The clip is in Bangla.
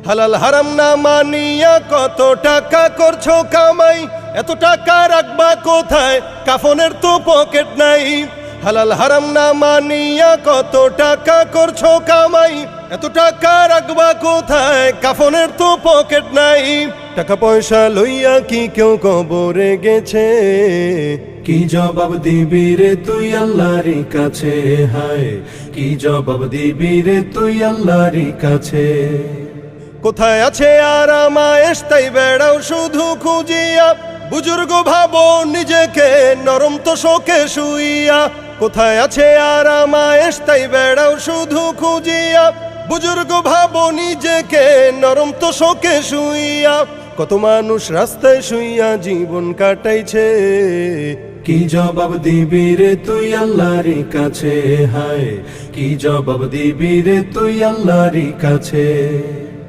হালাল হারাম না মানিয়া কত টাকা করছো কামাই, এত টাকা রাখবা কোথায়, কাফনের তো পকেট নাই। হালাল হারাম না মানিয়া কত টাকা করছো কামাই, এত টাকা রাখবা কোথায়, কাফনের তো পকেট নাই। টাকা পয়সা লইয়া কি কেউ কবরে গেছে, কি জবাব দিবি রে তুই আল্লাহর কাছে, হায় কি জবাব দিবি রে তুই আল্লাহর কাছে। কোথায় আছে আরাম আয়েশ তাই বেড়াও শুধু খুঁজিয়া, বুজুর্গ ভাবো নিজেকে নরম তো শোকে শুইয়া। কোথায় আছে আরাম আয়েশ তাই বেড়াও শুধু খুঁজিয়া, বুজুর্গ ভাবো নিজেকে নরম তো শোকে শুইয়া। কত মানুষ রাস্তায় শুইয়া জীবন কাটাইছে, কি জবাব দিবি রে তুই আল্লাহর কাছে, হায় কি জবাব দিবি রে তুই আল্লাহর কাছে।